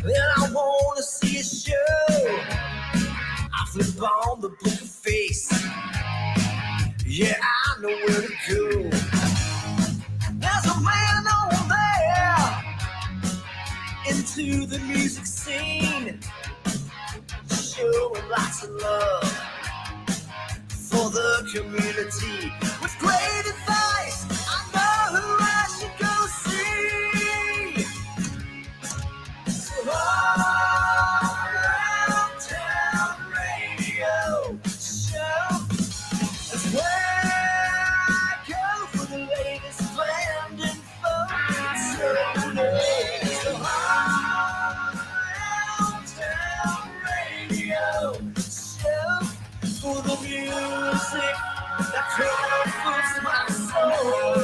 and I wanna see a show. I flip on the book of face. Yeah, I know where to go. There's a man over there into the music scene, showing lots of love for the community. With great advice, I know who I should go see. So all around town radio show is where I go for the latest band info. So all around town radio show for the music that comforts my soul.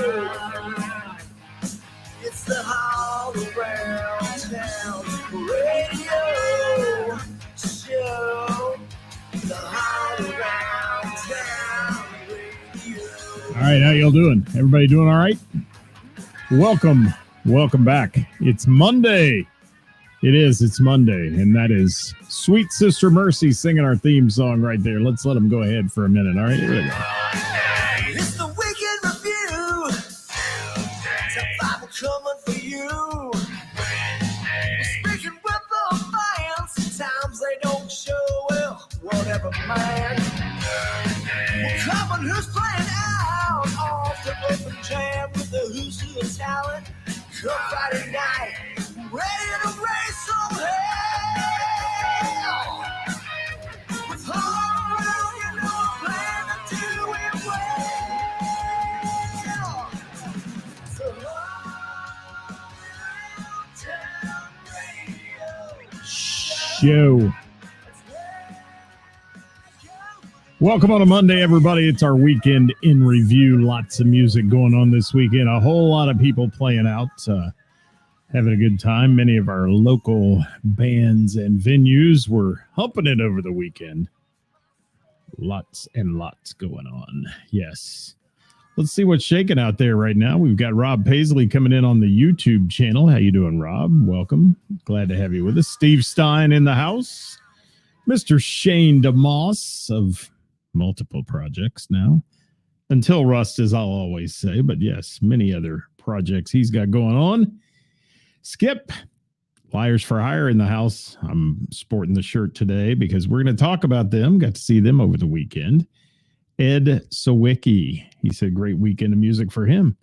It's the All Around Town Radio Show. The All Around Town Radio. All right, how y'all doing? Everybody doing all right? Welcome back. It's Monday. It's Monday, and that is Sweet Sister Mercy singing our theme song right there. Let's let them go ahead for a minute. All right, here we go. It's the Weekend Review. Top 5 are coming for you. Speaking with the fans, sometimes they don't show well. Whatever, man. We're covering who's playing out off the open jam with the Who's Who of Talent. Come Friday night, ready to raise some hell. With all you know, plan to do it well. So Around Town Radio Show. Welcome on a Monday, everybody. It's our weekend in review. Lots of music going on this weekend. A whole lot of people playing out, having a good time. Many of our local bands and venues were humping it over the weekend. Lots and lots going on. Yes. Let's see what's shaking out there right now. We've got Rob Paisley coming in on the YouTube channel. How you doing, Rob? Welcome. Glad to have you with us. Steve Stein in the house. Mr. Shane DeMoss of multiple projects now. Until Rust, as I'll always say. But yes, many other projects he's got going on. Skip, Liars for Hire in the house. I'm sporting the shirt today because we're going to talk about them. Got to see them over the weekend. Ed Sawicki. He said great weekend of music for him.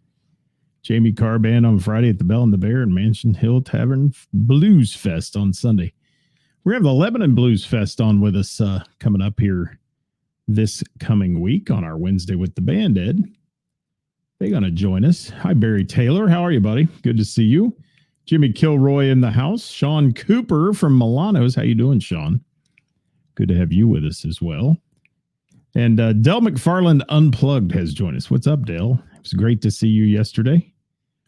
Jamie Carr Band on Friday at the Bell and the Bear and Mansion Hill Tavern Blues Fest on Sunday. We're going to have the Lebanon Blues Fest on with us coming up here this coming week on our Wednesday with the band, Ed. They're going to join us. Hi, Barry Taylor. How are you, buddy? Good to see you. Jimmy Kilroy in the house. Sean Cooper from Milano's. How you doing, Sean? Good to have you with us as well. And Dell McFarland Unplugged has joined us. What's up, Dell? It was great to see you yesterday.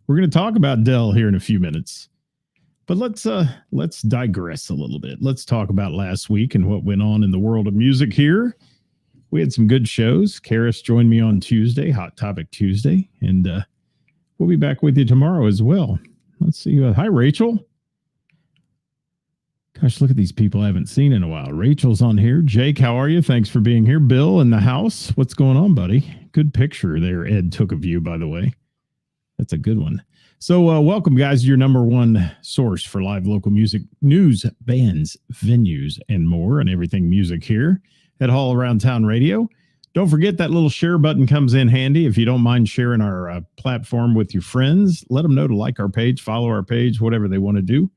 We're going to talk about Dell here in a few minutes. But let's digress a little bit. Let's talk about last week and what went on in the world of music here. We had some good shows. Karis joined me on Tuesday, Hot Topic Tuesday, and we'll be back with you tomorrow as well. Let's see. Hi, Rachel. Gosh, look at these people I haven't seen in a while. Rachel's on here. Jake, how are you? Thanks for being here. Bill in the house. What's going on, buddy? Good picture there Ed took of you, by the way. That's a good one. So welcome, guys, your number one source for live local music news, bands, venues, and more, and everything music here at All Around Town Radio. Don't forget that little share button comes in handy. If you don't mind sharing our platform with your friends, let them know to like our page, follow our page, whatever they want to do.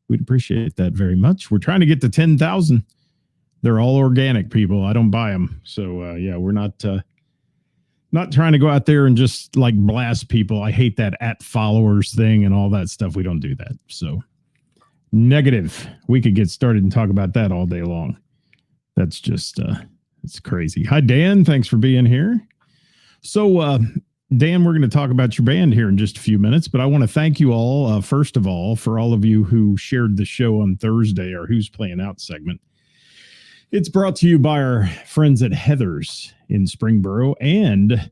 We'd appreciate that very much. We're trying to get to 10,000. They're all organic, people. I don't buy them. So, yeah, we're not trying to go out there and just like blast people. I hate that @followers thing and all that stuff. We don't do that. So negative. We could get started and talk about that all day long. That's just, it's crazy. Hi, Dan. Thanks for being here. So, Dan, we're going to talk about your band here in just a few minutes, but I want to thank you all, first of all, for all of you who shared the show on Thursday, our Who's Playing Out segment. It's brought to you by our friends at Heather's in Springboro and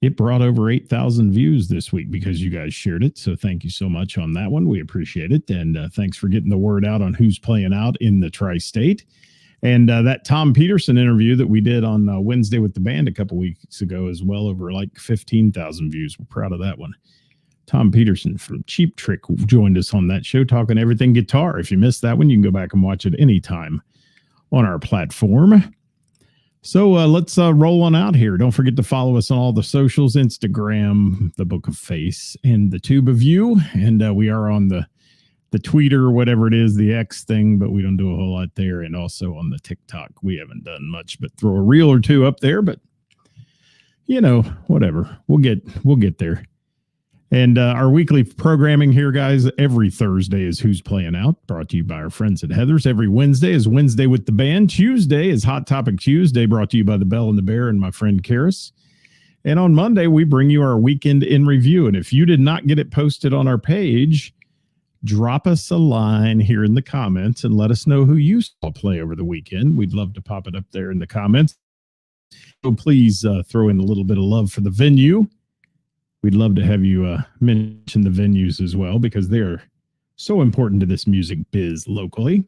it brought over 8,000 views this week because you guys shared it. So thank you so much on that one. We appreciate it. And thanks for getting the word out on who's playing out in the tri-state. And that Tom Peterson interview that we did on Wednesday with the band a couple weeks ago is well over like 15,000 views. We're proud of that one. Tom Peterson from Cheap Trick joined us on that show talking everything guitar. If you missed that one, you can go back and watch it anytime on our platform. So let's roll on out here. Don't forget to follow us on all the socials, Instagram, the Book of Face, and the Tube of You. And we are on the Twitter, whatever it is, the X thing, but we don't do a whole lot there. And also on the TikTok. We haven't done much but throw a reel or two up there. But, you know, whatever. We'll get there. And our weekly programming here, guys, every Thursday is Who's Playing Out, brought to you by our friends at Heather's. Every Wednesday is Wednesday with the Band. Tuesday is Hot Topic Tuesday, brought to you by the Bell and the Bear and my friend Karis. And on Monday, we bring you our Weekend in Review. And if you did not get it posted on our page, drop us a line here in the comments and let us know who you saw play over the weekend. We'd love to pop it up there in the comments. So please throw in a little bit of love for the venue. We'd love to have you mention the venues as well, because they are so important to this music biz locally.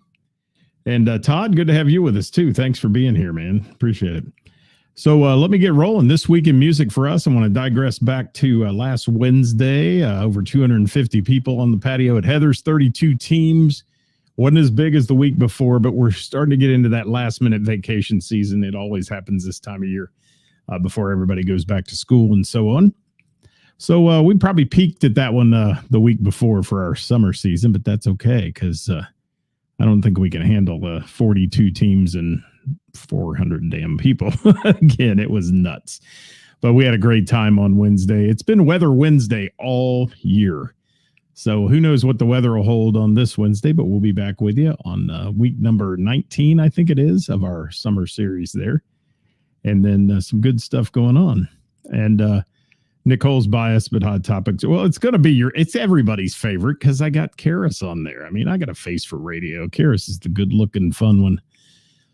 And Todd, good to have you with us too. Thanks for being here, man. Appreciate it. So let me get rolling. This week in music for us, I want to digress back to last Wednesday. Over 250 people on the patio at Heather's, 32 teams. Wasn't as big as the week before, but we're starting to get into that last minute vacation season. It always happens this time of year before everybody goes back to school and so on. So we probably peaked at that one the week before for our summer season, but that's okay because I don't think we can handle 42 teams and 400 damn people. Again, it was nuts. But we had a great time on Wednesday. It's been Weather Wednesday all year. So who knows what the weather will hold on this Wednesday, but we'll be back with you on week number 19, I think it is, of our summer series there. And then some good stuff going on. And Nicole's biased, but Hot Topics. Well, it's going to be it's everybody's favorite because I got Karis on there. I mean, I got a face for radio. Karis is the good looking, fun one.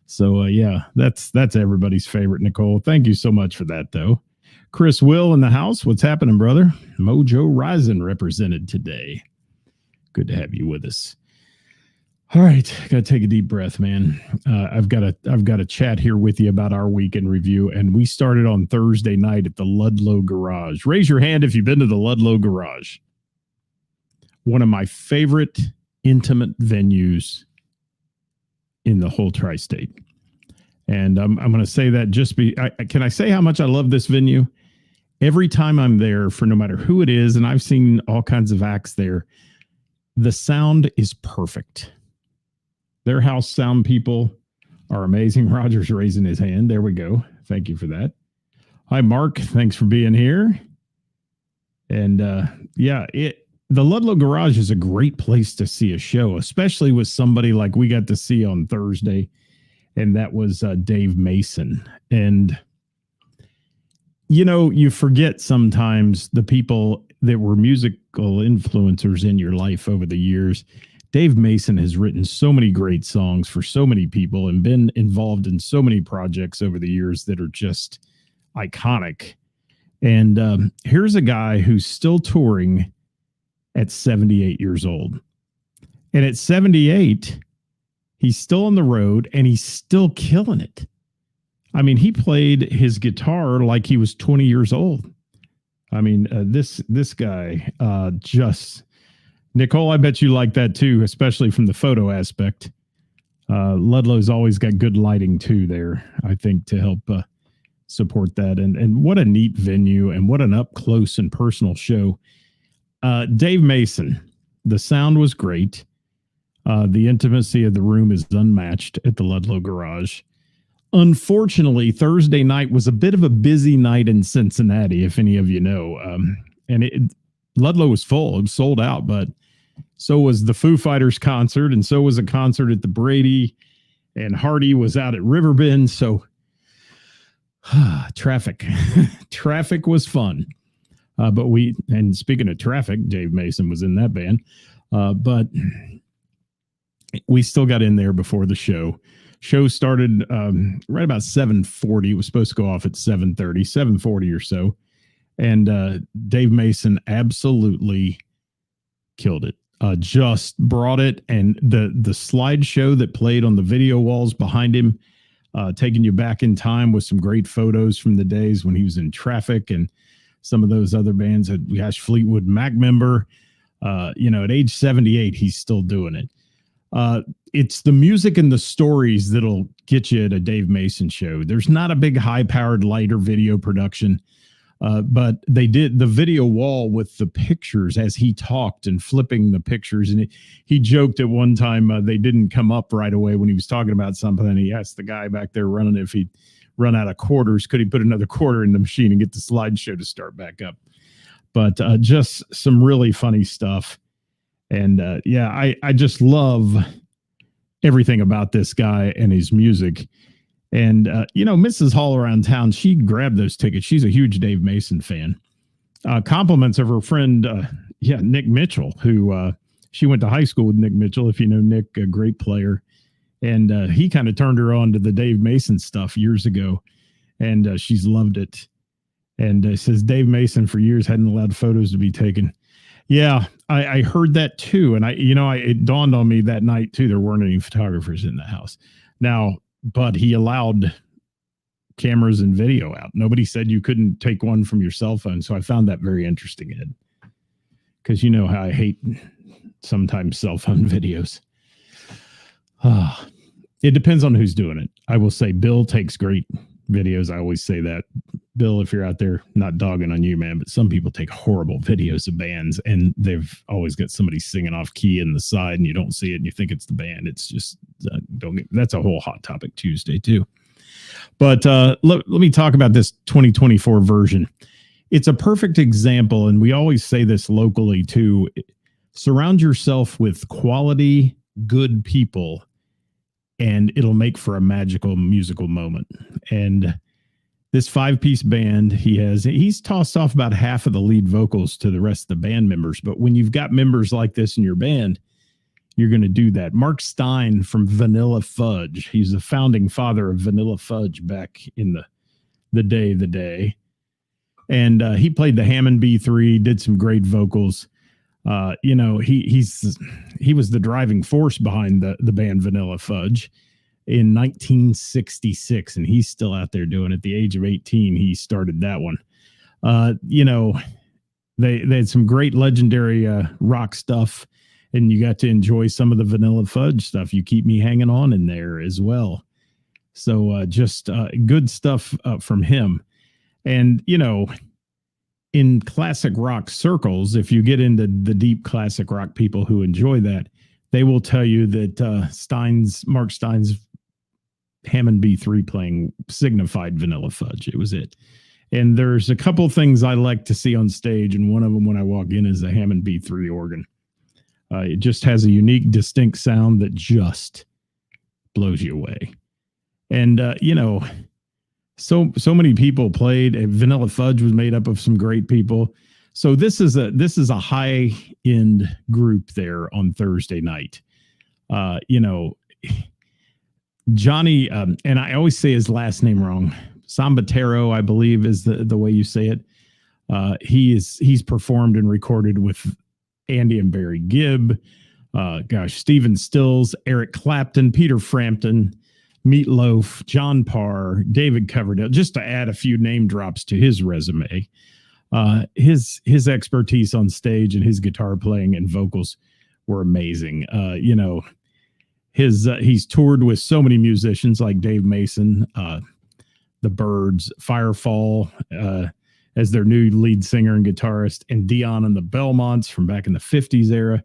So, yeah, that's everybody's favorite, Nicole. Thank you so much for that, though. Chris Will in the house. What's happening, brother? Mojo Rising represented today. Good to have you with us. All right, got to take a deep breath, man. I've got a chat here with you about our weekend review, and we started on Thursday night at the Ludlow Garage. Raise your hand if you've been to the Ludlow Garage. One of my favorite intimate venues in the whole tri-state. And I'm going to say that can I say how much I love this venue? Every time I'm there, for no matter who it is, and I've seen all kinds of acts there, the sound is perfect. Their house sound people are amazing. Roger's raising his hand. There we go. Thank you for that. Hi, Mark. Thanks for being here. And the Ludlow Garage is a great place to see a show, especially with somebody like we got to see on Thursday. And that was Dave Mason. And, you know, you forget sometimes the people that were musical influencers in your life over the years. Dave Mason has written so many great songs for so many people and been involved in so many projects over the years that are just iconic. And here's a guy who's still touring at 78 years old. And at 78, he's still on the road and he's still killing it. I mean, he played his guitar like he was 20 years old. I mean, this guy just... Nicole, I bet you like that too, especially from the photo aspect. Ludlow's always got good lighting too there, I think, to help support that. And what a neat venue and what an up close and personal show. Dave Mason, the sound was great. The intimacy of the room is unmatched at the Ludlow Garage. Unfortunately, Thursday night was a bit of a busy night in Cincinnati, if any of you know. And Ludlow was full. It was sold out, but so was the Foo Fighters concert, and so was a concert at the Brady, and Hardy was out at Riverbend. So traffic was fun. And speaking of traffic, Dave Mason was in that band. But we still got in there before the show. Show started right about 7:40. It was supposed to go off at 7:30, 7:40 or so. And Dave Mason absolutely killed it. Just brought it, and the slideshow that played on the video walls behind him, taking you back in time with some great photos from the days when he was in Traffic and some of those other bands. Gosh, Fleetwood Mac member. At age 78, he's still doing it. It's the music and the stories that'll get you at a Dave Mason show. There's not a big high-powered light or video production, but they did the video wall with the pictures as he talked and flipping the pictures. And he joked at one time they didn't come up right away when he was talking about something. And he asked the guy back there running if he'd run out of quarters, could he put another quarter in the machine and get the slideshow to start back up? But just some really funny stuff. And I just love everything about this guy and his music. And, Mrs. Hall around town, she grabbed those tickets. She's a huge Dave Mason fan. Compliments of her friend, Nick Mitchell, who she went to high school with Nick Mitchell. If you know Nick, a great player. And he kind of turned her on to the Dave Mason stuff years ago. And she's loved it. And says Dave Mason for years hadn't allowed photos to be taken. Yeah, I heard that too. And it dawned on me that night too, there weren't any photographers in the house. Now, but he allowed cameras and video out. Nobody said you couldn't take one from your cell phone. So I found that very interesting, Ed, because you know how I hate sometimes cell phone videos. It depends on who's doing it. I will say Bill takes great videos. I always say that. Bill, if you're out there, not dogging on you, man, but some people take horrible videos of bands and they've always got somebody singing off key in the side and you don't see it and you think it's the band. It's just, that's a whole Hot Topic Tuesday too. But let me talk about this 2024 version. It's a perfect example. And we always say this locally too. Surround yourself with quality, good people, and it'll make for a magical musical moment. And this 5-piece band he's tossed off about half of the lead vocals to the rest of the band members. But when you've got members like this in your band, you're going to do that. Mark Stein from Vanilla Fudge. He's the founding father of Vanilla Fudge back in the day. And he played the Hammond B3, did some great vocals. He was the driving force behind the band Vanilla Fudge in 1966, and he's still out there doing it. At the age of 18, he started that one. They had some great legendary rock stuff, and you got to enjoy some of the Vanilla Fudge stuff. You Keep Me Hanging On in there as well. So just good stuff from him. And, in classic rock circles, if you get into the deep classic rock people who enjoy that, they will tell you that Mark Stein's Hammond B3 playing signified Vanilla Fudge. It was it. And there's a couple things I like to see on stage, and one of them when I walk in is the Hammond B3 organ. It just has a unique, distinct sound that just blows you away. And, so many people played. Vanilla Fudge was made up of some great people. So this is a high end group there on Thursday night. Johnny, and I always say his last name wrong. Sambatero, I believe, is the way you say it. He's performed and recorded with Andy and Barry Gibb. Stephen Stills, Eric Clapton, Peter Frampton, Meatloaf, John Parr, David Coverdale, just to add a few name drops to his resume. His expertise on stage and his guitar playing and vocals were amazing. He's toured with so many musicians like Dave Mason, the Byrds, Firefall, as their new lead singer and guitarist, and Dion and the Belmonts from back in the 50s era.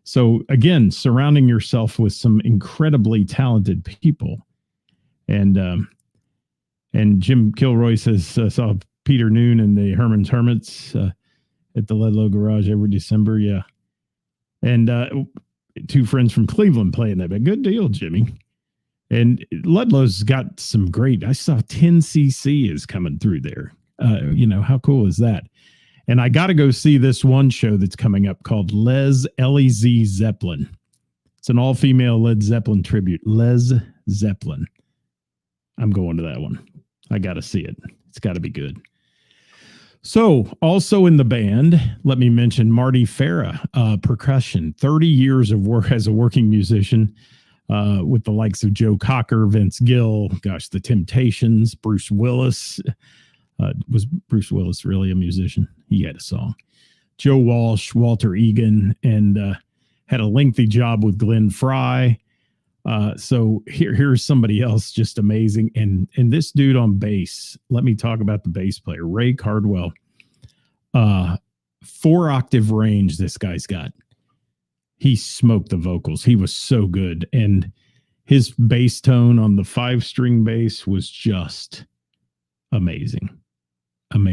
So again, surrounding yourself with some incredibly talented people. And Jim Kilroy says, saw Peter Noon and the Herman's Hermits at the Ludlow Garage every December. Yeah. And two friends from Cleveland playing that. But good deal, Jimmy. And Ludlow's got some great, I saw 10cc is coming through there. How cool is that? And I got to go see this one show that's coming up called L-E-Z Zeppelin. It's an all-female Led Zeppelin tribute. Les Zeppelin. I'm going to that one. I got to see it. It's got to be good. So, also in the band, let me mention Marty Farah, percussion, 30 years of work as a working musician with the likes of Joe Cocker, Vince Gill, gosh, the Temptations, Bruce Willis. Was Bruce Willis really a musician? He had a song. Joe Walsh, Walter Egan, and had a lengthy job with Glenn Frey. So here's somebody else just amazing. And this dude on bass, let me talk about the bass player, Ray Cardwell. 4-octave range this guy's got. He smoked the vocals. He was so good. And his bass tone on the 5-string bass was just amazing. This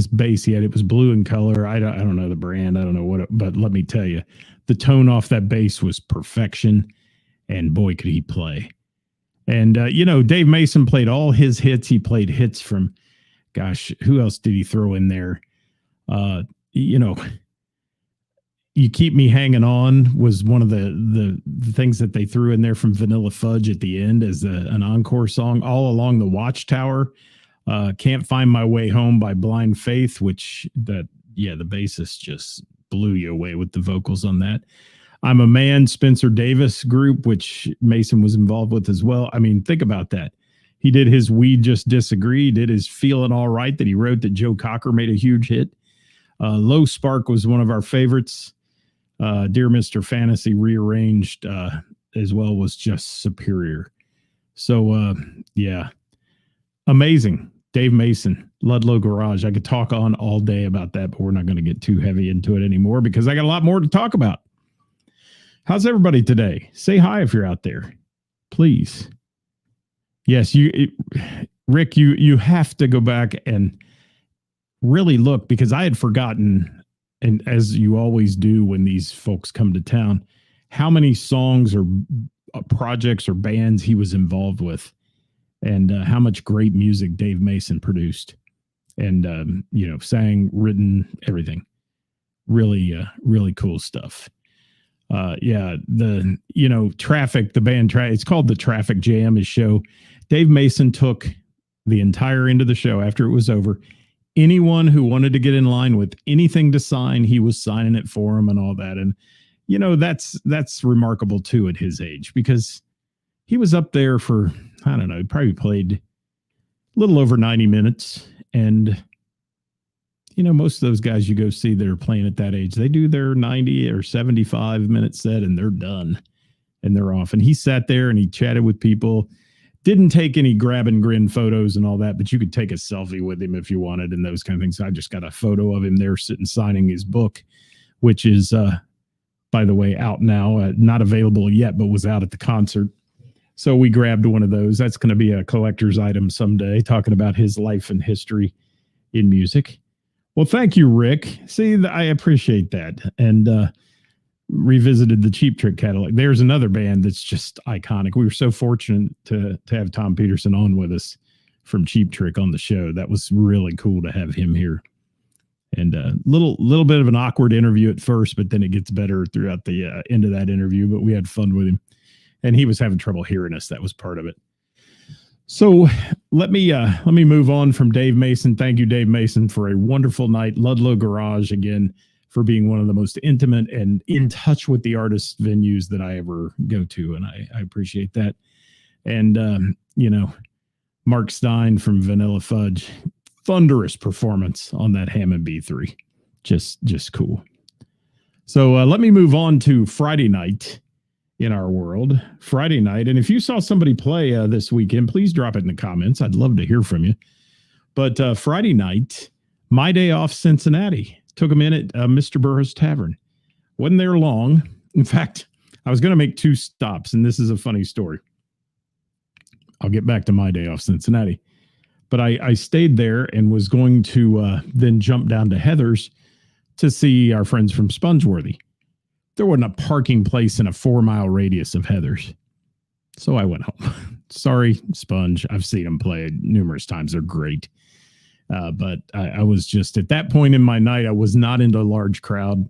bass he had, it was blue in color. I don't know the brand. I don't know what, but let me tell you, the tone off that bass was perfection, and boy, could he play. And, Dave Mason played all his hits. He played hits from, gosh, who else did he throw in there? You Keep Me Hanging On was one of the things that they threw in there from Vanilla Fudge at the end as an encore song. All Along the Watchtower, Can't Find My Way Home by Blind Faith, the bassist just blew you away with the vocals on that. I'm a Man, Spencer Davis group, which Mason was involved with as well. I mean, think about that. He did his We Just Disagree, did his Feeling All Right that he wrote that Joe Cocker made a huge hit. Low Spark was one of our favorites. Dear Mr. Fantasy rearranged as well was just superior. So, amazing. Dave Mason, Ludlow Garage. I could talk on all day about that, but we're not going to get too heavy into it anymore because I got a lot more to talk about. How's everybody today? Say hi if you're out there, please. Yes, Rick, you have to go back and really look, because I had forgotten, and as you always do when these folks come to town, how many songs or projects or bands he was involved with. And how much great music Dave Mason produced and, sang, written, everything. Really, really cool stuff. Traffic, the band Traffic, it's called the Traffic Jam, his show. Dave Mason took the entire end of the show after it was over. Anyone who wanted to get in line with anything to sign, he was signing it for them and all that. And, that's remarkable too at his age, because he was up there for, I don't know, he probably played a little over 90 minutes. And, most of those guys you go see that are playing at that age, they do their 90 or 75 minute set and they're done and they're off. And he sat there and he chatted with people, didn't take any grab and grin photos and all that, but you could take a selfie with him if you wanted and those kind of things. I just got a photo of him there sitting signing his book, which is, by the way, out now, not available yet, but was out at the concert. So we grabbed one of those. That's going to be a collector's item someday, talking about his life and history in music. Well, thank you, Rick. See, I appreciate that. And revisited the Cheap Trick catalog. There's another band that's just iconic. We were so fortunate to have Tom Peterson on with us from Cheap Trick on the show. That was really cool to have him here. And a little bit of an awkward interview at first, but then it gets better throughout the end of that interview. But we had fun with him. And he was having trouble hearing us. That was part of it. So let me move on from Dave Mason. Thank you, Dave Mason, for a wonderful night. Ludlow Garage, again, for being one of the most intimate and in touch with the artist venues that I ever go to. And I appreciate that. And, Mark Stein from Vanilla Fudge, thunderous performance on that Hammond B3. Just cool. So let me move on to Friday night. In our world, Friday night. And if you saw somebody play this weekend, please drop it in the comments. I'd love to hear from you. But Friday night, My Day Off Cincinnati took them in at Mr. Burroughs Tavern. Wasn't there long. In fact, I was going to make 2 stops, and this is a funny story. I'll get back to My Day Off Cincinnati. But I stayed there and was going to then jump down to Heather's to see our friends from Spongeworthy. There wasn't a parking place in a 4-mile radius of Heather's. So I went home. Sorry, Sponge. I've seen them play numerous times. They're great. But I was just, at that point in my night, I was not into a large crowd.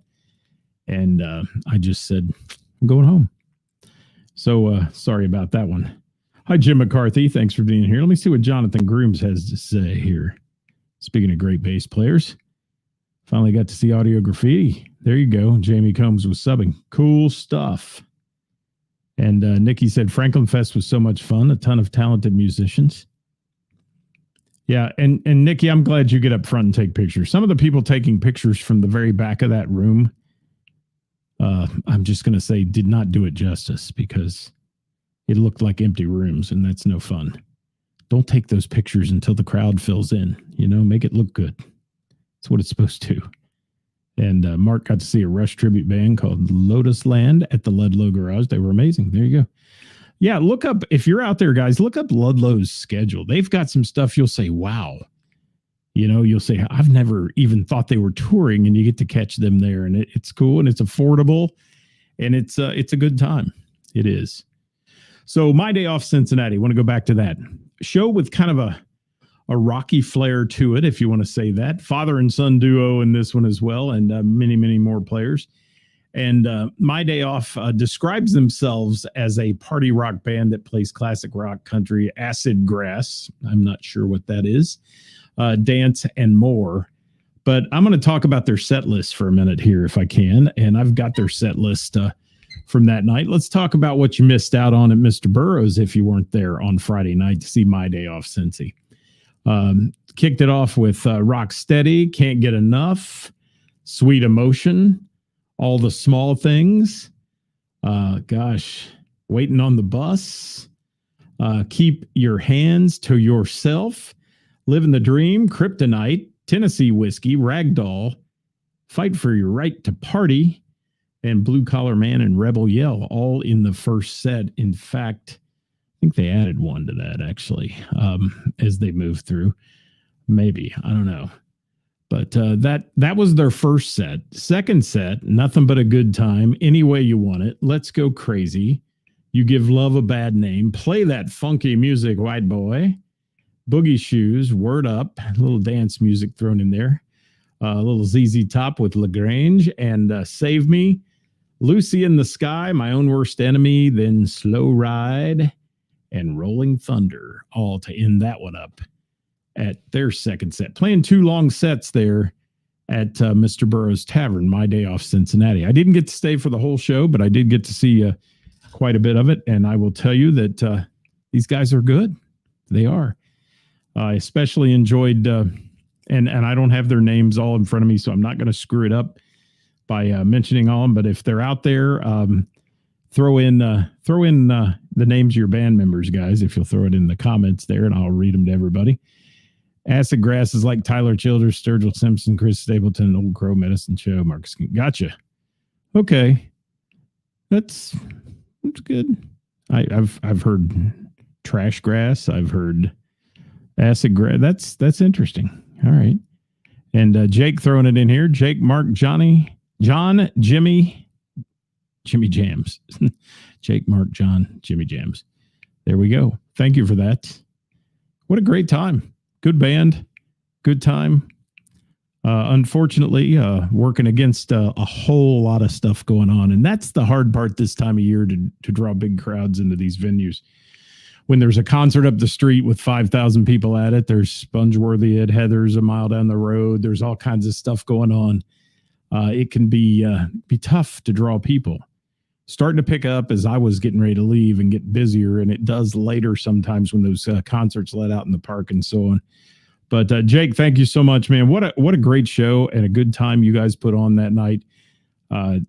And I just said, I'm going home. So sorry about that one. Hi, Jim McCarthy. Thanks for being here. Let me see what Jonathan Grooms has to say here. Speaking of great bass players, finally got to see Audio Graffiti. There you go. Jamie Combs was subbing. Cool stuff. And Nikki said Franklin Fest was so much fun. A ton of talented musicians. Yeah, and Nikki, I'm glad you get up front and take pictures. Some of the people taking pictures from the very back of that room, I'm just going to say, did not do it justice because it looked like empty rooms, and that's no fun. Don't take those pictures until the crowd fills in. You know, make it look good. That's what it's supposed to. And Mark got to see a Rush tribute band called Lotus Land at the Ludlow Garage. They were amazing. There you go. Yeah, look up, if you're out there, guys, look up Ludlow's schedule. They've got some stuff you'll say, wow. You know, you'll say, I've never even thought they were touring, and you get to catch them there. And it's cool, and it's affordable, and it's a good time. It is. So My Day Off Cincinnati, want to go back to that. Show with kind of a rocky flair to it, if you want to say that. Father and son duo in this one as well, and many, many more players. And My Day Off describes themselves as a party rock band that plays classic rock, country, acid grass. I'm not sure what that is. Dance and more. But I'm going to talk about their set list for a minute here, if I can. And I've got their set list from that night. Let's talk about what you missed out on at Mr. Burroughs if you weren't there on Friday night to see My Day Off Cincy. Kicked it off with Rock Steady, Can't Get Enough, Sweet Emotion, All the Small Things, Waiting on the Bus, Keep Your Hands to Yourself, Living the Dream, Kryptonite, Tennessee Whiskey, Ragdoll, Fight for Your Right to Party, and Blue Collar Man and Rebel Yell, all in the first set. In fact, I think they added one to that, actually, as they moved through. Maybe. I don't know. But that was their first set. Second set, Nothing But a Good Time, Any Way You Want It, Let's Go Crazy, You Give Love a Bad Name, Play That Funky Music, White Boy, Boogie Shoes, Word Up, a little dance music thrown in there, a little ZZ Top with LaGrange, and Save Me, Lucy in the Sky, My Own Worst Enemy, then Slow Ride, and Rolling Thunder, all to end that one up at their second set. Playing two long sets there at Mr. Burroughs Tavern, My Day Off Cincinnati. I didn't get to stay for the whole show, but I did get to see quite a bit of it, and I will tell you that these guys are good. They are. I especially enjoyed, and I don't have their names all in front of me, so I'm not going to screw it up by mentioning all of them, but if they're out there, throw in the names of your band members, guys, if you'll throw it in the comments there, and I'll read them to everybody. Acid Grass is like Tyler Childers, Sturgill Simpson, Chris Stapleton, Old Crow, Medicine Show, Marcus. Gotcha. Okay. That's good. I've heard Trash Grass. I've heard Acid Grass. That's interesting. All right. And Jake throwing it in here. Jake, Mark, John, Jimmy Jams. Jake, Mark, John, Jimmy Jams. There we go. Thank you for that. What a great time. Good band. Good time. Unfortunately, working against a whole lot of stuff going on. And that's the hard part this time of year to draw big crowds into these venues. When there's a concert up the street with 5,000 people at it, there's Spongeworthy at Heather's a mile down the road. There's all kinds of stuff going on. It can be tough to draw people. Starting to pick up as I was getting ready to leave and get busier, and it does later sometimes when those concerts let out in the park and so on. But Jake, thank you so much, man. What a great show and a good time you guys put on that night. I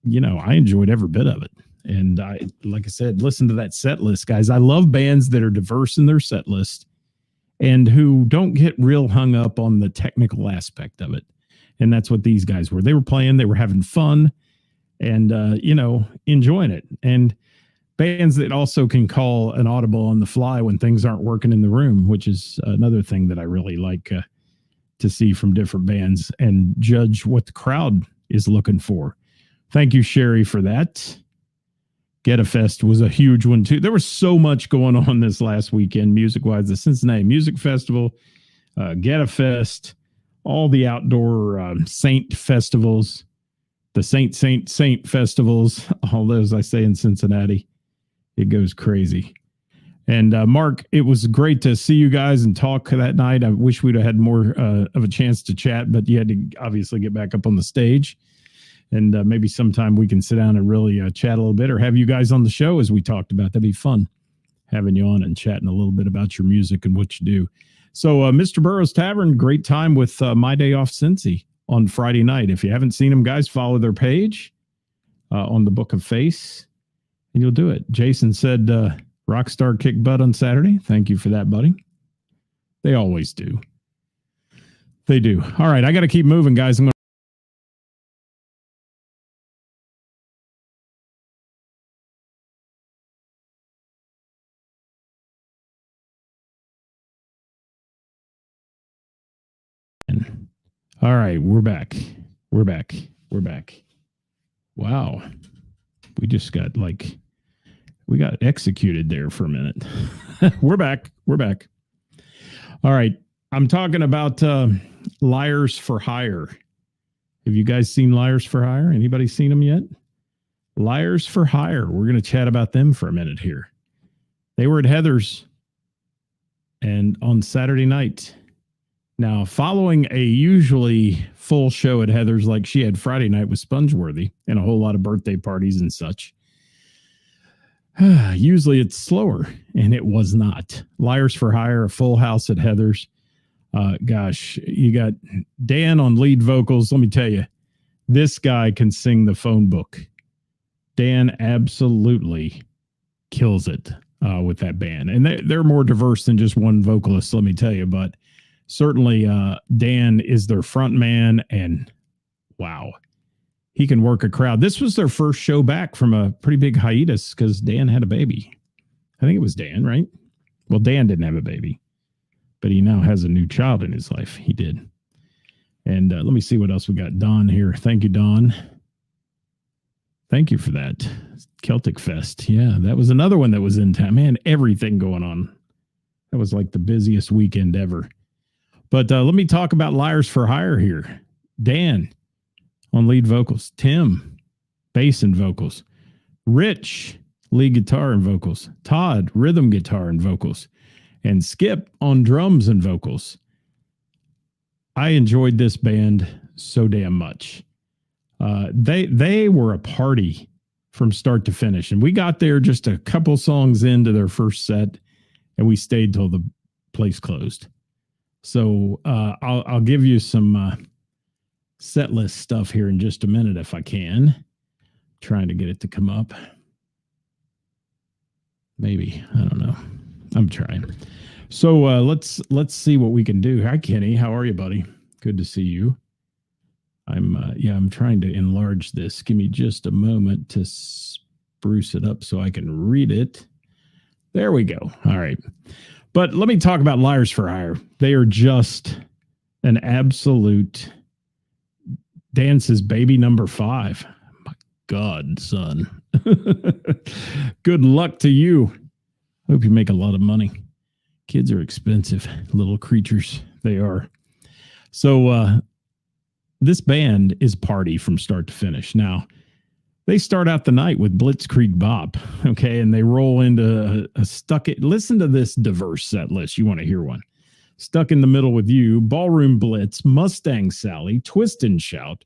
enjoyed every bit of it. And like I said, listen to that set list, guys. I love bands that are diverse in their set list and who don't get real hung up on the technical aspect of it. And that's what these guys were. They were playing, they were having fun and, enjoying it. And bands that also can call an audible on the fly when things aren't working in the room, which is another thing that I really like to see from different bands and judge what the crowd is looking for. Thank you, Sherry, for that. Get a Fest was a huge one, too. There was so much going on this last weekend, music-wise. The Cincinnati Music Festival, Get a Fest, all the outdoor Saint festivals, the Saint festivals, all those I say in Cincinnati. It goes crazy. And Mark, it was great to see you guys and talk that night. I wish we'd have had more of a chance to chat, but you had to obviously get back up on the stage. And maybe sometime we can sit down and really chat a little bit, or have you guys on the show as we talked about. That'd be fun having you on and chatting a little bit about your music and what you do. So Mr. Burroughs Tavern, great time with My Day Off Cincy on Friday night. If you haven't seen them, guys, follow their page on the Book of Face, and you'll do it. Jason said Rockstar kick butt on Saturday. Thank you for that, buddy. They always do. They do. All right, I got to keep moving, guys. All right, we're back. We're back. We're back. Wow. We just got we got executed there for a minute. We're back. We're back. All right. I'm talking about Liars for Hire. Have you guys seen Liars for Hire? Anybody seen them yet? Liars for Hire. We're going to chat about them for a minute here. They were at Heather's and on Saturday night. Now, following a usually full show at Heather's like she had Friday night with Spongeworthy and a whole lot of birthday parties and such, usually it's slower, and it was not. Liars for Hire, a full house at Heather's. Gosh, you got Dan on lead vocals. Let me tell you, this guy can sing the phone book. Dan absolutely kills it with that band. And they're more diverse than just one vocalist, let me tell you, but certainly, Dan is their front man, and wow, he can work a crowd. This was their first show back from a pretty big hiatus because Dan had a baby. I think it was Dan, right? Well, Dan didn't have a baby, but he now has a new child in his life. He did. And let me see what else we got. Don here. Thank you, Don. Thank you for that. Celtic Fest. Yeah, that was another one that was in town. Man, everything going on. That was like the busiest weekend ever. But let me talk about Liars for Hire here. Dan on lead vocals. Tim, bass and vocals. Rich, lead guitar and vocals. Todd, rhythm guitar and vocals. And Skip on drums and vocals. I enjoyed this band so damn much. They were a party from start to finish. And we got there just a couple songs into their first set, and we stayed till the place closed. So I'll give you some set list stuff here in just a minute if I can. Trying to get it to come up. Maybe. I don't know. I'm trying. So let's see what we can do. Hi, Kenny. How are you, buddy? Good to see you. I'm trying to enlarge this. Give me just a moment to spruce it up so I can read it. There we go. All right. But let me talk about Liars for Hire. They are just an absolute Dance's baby number 5. My God, son. Good luck to you. Hope you make a lot of money. Kids are expensive, little creatures. They are. So this band is party from start to finish. Now, they start out the night with Blitzkrieg Bop, okay, and they roll into listen to this diverse set list. You want to hear one. Stuck in the Middle with You, Ballroom Blitz, Mustang Sally, Twist and Shout,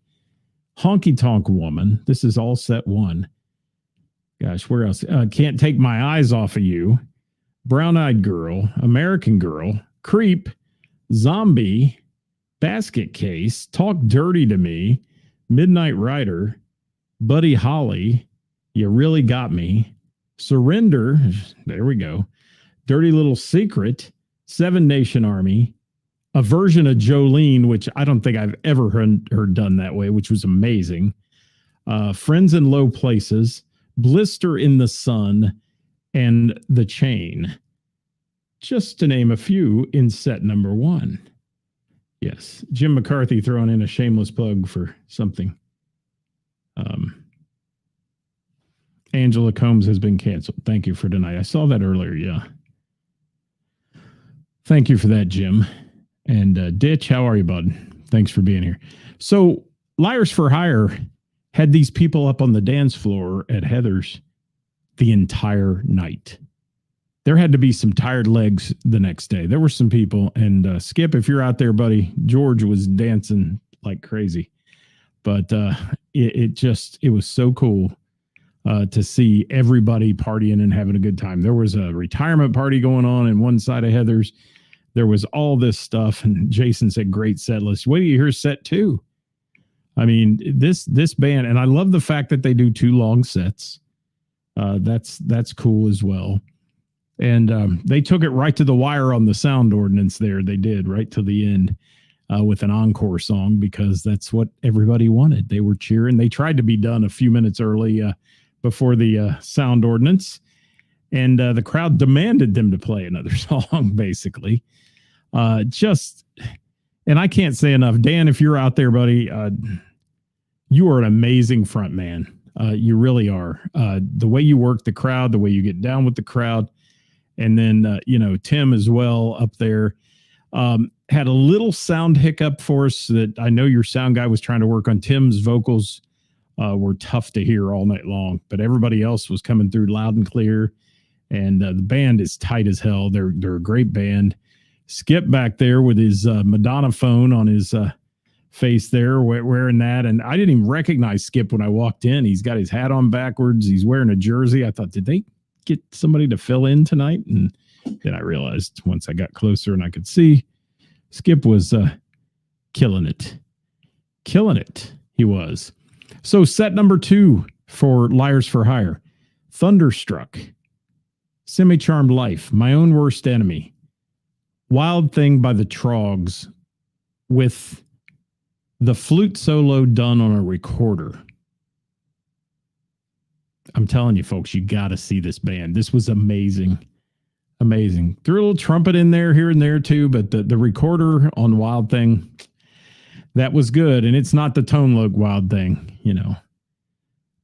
Honky Tonk Woman. This is all set 1. Gosh, where else? Can't Take My Eyes Off of You, Brown Eyed Girl, American Girl, Creep, Zombie, Basket Case, Talk Dirty to Me, Midnight Rider, Buddy Holly, You Really Got Me, Surrender, there we go, Dirty Little Secret, Seven Nation Army, a version of Jolene, which I don't think I've ever heard done that way, which was amazing, Friends in Low Places, Blister in the Sun, and The Chain, just to name a few in set number 1. Yes, Jim McCarthy throwing in a shameless plug for something. Angela Combs has been canceled. Thank you for tonight. I saw that earlier. Yeah. Thank you for that, Jim. And Ditch, how are you, bud? Thanks for being here. So Liars for Hire had these people up on the dance floor at Heather's the entire night. there had to be some tired legs the next day. There were some people, and Skip, if you're out there, buddy, George was dancing like crazy. But it was so cool to see everybody partying and having a good time. There was a retirement party going on in one side of Heather's. There was all this stuff, and Jason said, "Great set list." Wait till you hear set 2. I mean, this band, and I love the fact that they do 2 long sets. That's cool as well. And they took it right to the wire on the sound ordinance there. They did right to the end with an encore song, because that's what everybody wanted. They were cheering. They tried to be done a few minutes early before the sound ordinance, and the crowd demanded them to play another song, basically. And I can't say enough. Dan, if you're out there, buddy, you are an amazing front man. You really are. The way you work the crowd, the way you get down with the crowd. And then, Tim as well up there had a little sound hiccup for us that I know your sound guy was trying to work on. Tim's vocals were tough to hear all night long, but everybody else was coming through loud and clear. And the band is tight as hell. They're a great band. Skip back there with his Madonna phone on his face there, wearing that. And I didn't even recognize Skip when I walked in. He's got his hat on backwards. He's wearing a jersey. I thought, did they get somebody to fill in tonight? And then I realized once I got closer and I could see, Skip was killing it. He was. So set number 2 for Liars for Hire: Thunderstruck, Semi-Charmed Life, My Own Worst Enemy, Wild Thing by the Trogs, with the flute solo done on a recorder. I'm telling you, folks, you got to see this band. This was amazing. Amazing. Threw a little trumpet in there, here and there too, but the recorder on Wild Thing, that was good. And it's not the Tone Loc Wild Thing,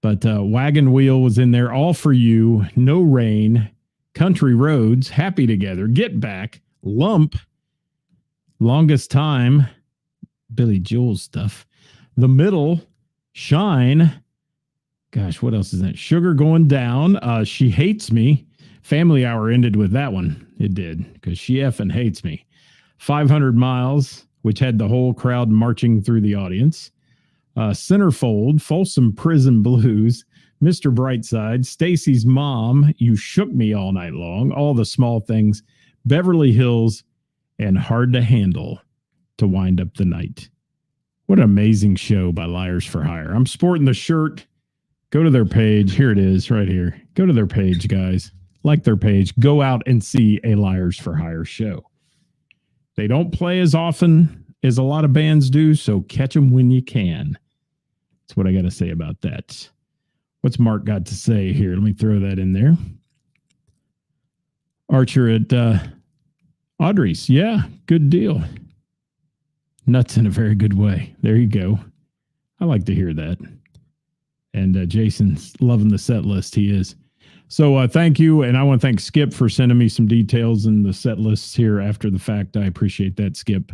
But Wagon Wheel was in there. All For You, No Rain, Country Roads, Happy Together, Get Back, Lump, Longest Time, Billy Joel stuff, The Middle, Shine. Gosh, what else is that? Sugar Going Down. She Hates Me. Family Hour ended with that one. It did, because she effing hates me. 500 Miles, which had the whole crowd marching through the audience. Centerfold, Folsom Prison Blues, Mr. Brightside, Stacy's Mom, You Shook Me All Night Long, All the Small Things, Beverly Hills, and Hard to Handle to wind up the night. What an amazing show by Liars for Hire. I'm sporting the shirt. Go to their page. Here it is right here. Go to their page, guys. Like their page. Go out and see a Liars for Hire show. They don't play as often as a lot of bands do, so catch them when you can. That's what I got to say about that. What's Mark got to say here? Let me throw that in there. Archer at Audrey's. Yeah, good deal. Nuts in a very good way. There you go. I like to hear that. And Jason's loving the set list. He is. So thank you. And I want to thank Skip for sending me some details in the set lists here after the fact. I appreciate that, Skip,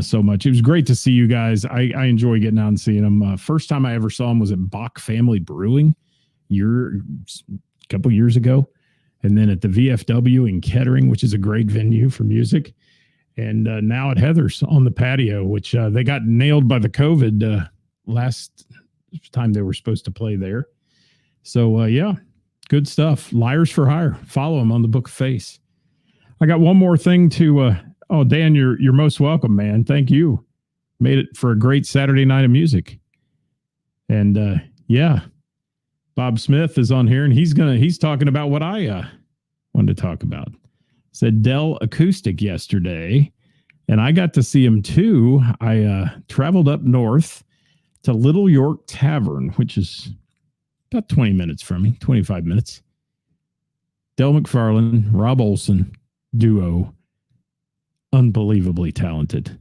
so much. It was great to see you guys. I enjoy getting out and seeing them. First time I ever saw them was at Bach Family Brewing a couple years ago. And then at the VFW in Kettering, which is a great venue for music. And now at Heather's on the patio, which they got nailed by the COVID last time they were supposed to play there. So, yeah, good stuff. Liars for Hire. Follow them on the Book of Face. I got one more thing to... Dan, you're most welcome, man. Thank you. Made it for a great Saturday night of music. And, yeah, Bob Smith is on here, and he's talking about what I wanted to talk about. Said Dell Acoustic yesterday, and I got to see him too. I traveled up north to Little York Tavern, which is about 20 minutes from me, 25 minutes. Del McFarlane, Rob Olson, duo, unbelievably talented.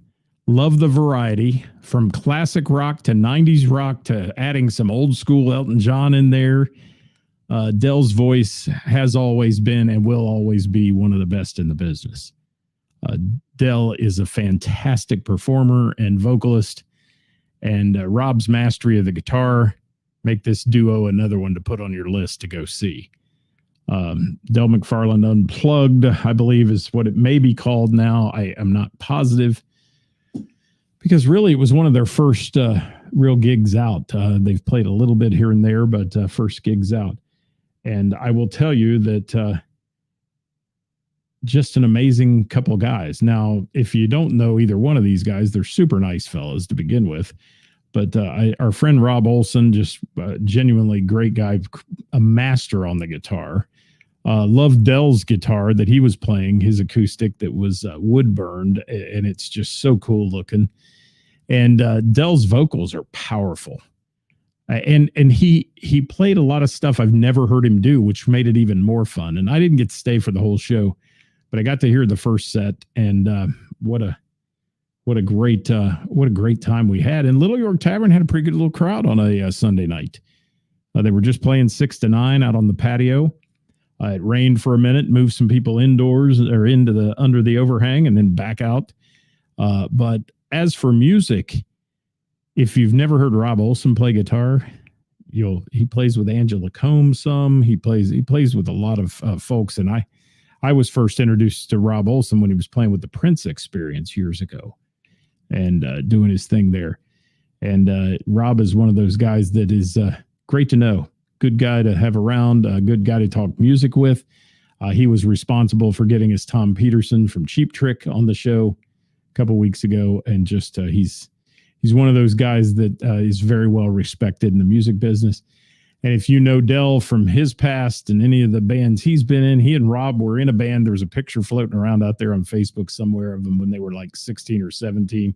Love the variety, from classic rock to 90s rock to adding some old school Elton John in there. Dell's voice has always been and will always be one of the best in the business. Dell is a fantastic performer and vocalist, and Rob's mastery of the guitar make this duo another one to put on your list to go see. Del McFarland Unplugged, I believe, is what it may be called now. I am not positive, because really it was one of their first real gigs out. They've played a little bit here and there, but first gigs out. And I will tell you that just an amazing couple of guys. Now, if you don't know either one of these guys, they're super nice fellas to begin with. But our friend Rob Olson, just genuinely great guy, a master on the guitar. Loved Del's guitar that he was playing, his acoustic that was wood burned, and it's just so cool looking. And Del's vocals are powerful. And he played a lot of stuff I've never heard him do, which made it even more fun. And I didn't get to stay for the whole show, but I got to hear the first set, and what a great time we had. And Little York Tavern had a pretty good little crowd on a Sunday night. They were just playing 6 to 9 out on the patio. It rained for a minute, moved some people indoors or under the overhang, and then back out. But as for music, if you've never heard Rob Olson play guitar, he plays with Angela Combs some. He plays with a lot of folks, and I was first introduced to Rob Olson when he was playing with the Prince Experience years ago, and doing his thing there. And Rob is one of those guys that is great to know. Good guy to have around, a good guy to talk music with. He was responsible for getting us Tom Peterson from Cheap Trick on the show a couple weeks ago. And just he's one of those guys that is very well respected in the music business. And if you know Del from his past and any of the bands he's been in, he and Rob were in a band. There was a picture floating around out there on Facebook somewhere of them when they were like 16 or 17.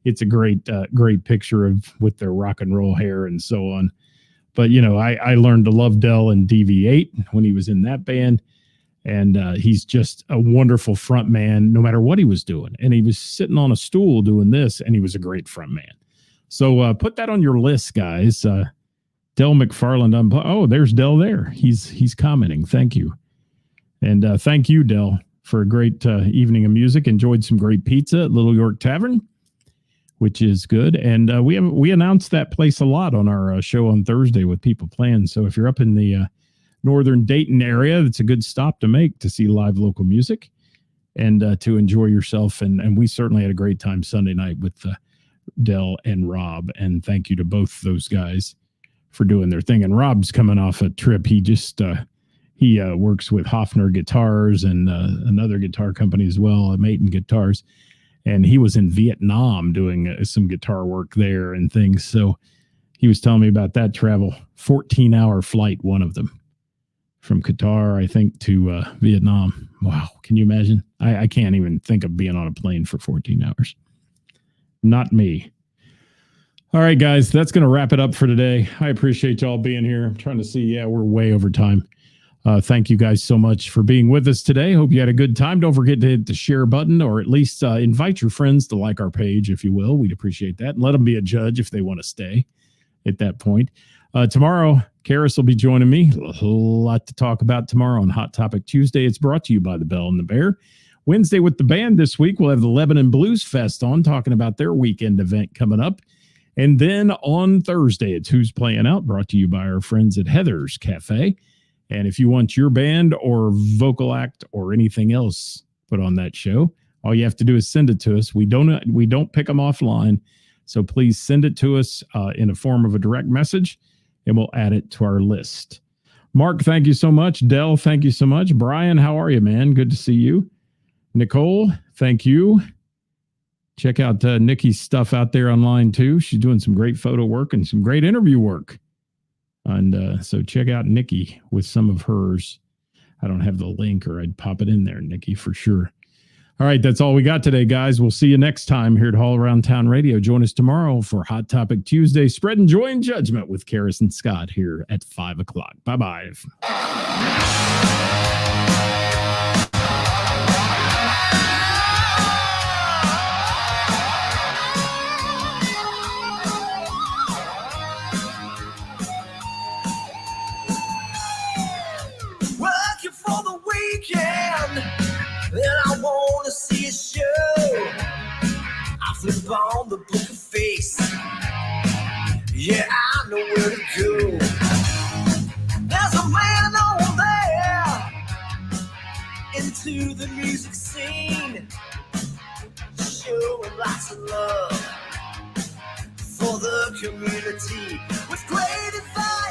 It's a great picture with their rock and roll hair and so on. But, I learned to love Del in DV8 when he was in that band. And he's just a wonderful front man, no matter what he was doing. And he was sitting on a stool doing this, and he was a great front man. So put that on your list, guys. Del McFarland. Oh, there's Del there. He's commenting. Thank you. And thank you, Del, for a great evening of music. Enjoyed some great pizza at Little York Tavern, which is good. And we announced that place a lot on our show on Thursday with people playing. So if you're up in the northern Dayton area, it's a good stop to make to see live local music and to enjoy yourself. And we certainly had a great time Sunday night with Del and Rob. And thank you to both those guys for doing their thing. And Rob's coming off a trip. He just he works with Hofner Guitars and another guitar company as well, Maton Guitars. And he was in Vietnam doing some guitar work there and things. So he was telling me about that travel, 14-hour flight, one of them, from Qatar, I think, to Vietnam. Wow. Can you imagine? I can't even think of being on a plane for 14 hours. Not me. All right, guys, that's going to wrap it up for today. I appreciate y'all being here. I'm trying to see. Yeah, we're way over time. Thank you guys so much for being with us today. Hope you had a good time. Don't forget to hit the share button, or at least invite your friends to like our page, if you will. We'd appreciate that. And let them be a judge if they want to stay at that point. Tomorrow, Karis will be joining me. A whole lot to talk about tomorrow on Hot Topic Tuesday. It's brought to you by the Bell and the Bear. Wednesday with the band this week, we'll have the Lebanon Blues Fest on, talking about their weekend event coming up. And then on Thursday, it's Who's Playing Out, brought to you by our friends at Heather's Cafe. And if you want your band or vocal act or anything else put on that show, all you have to do is send it to us. We don't pick them offline, so please send it to us in a form of a direct message, and we'll add it to our list. Mark, thank you so much. Del, thank you so much. Brian, how are you, man? Good to see you. Nicole, thank you. Check out Nikki's stuff out there online, too. She's doing some great photo work and some great interview work. And so check out Nikki with some of hers. I don't have the link, or I'd pop it in there, Nikki, for sure. All right, that's all we got today, guys. We'll see you next time here at All Around Town Radio. Join us tomorrow for Hot Topic Tuesday, spreading joy and judgment with Karis and Scott here at 5 o'clock. Bye-bye. Working for the weekend, and I want to see a show. I flip on the book of face. Yeah, I know where to go. There's a man over there to the music scene, showing lots of love for the community with great advice.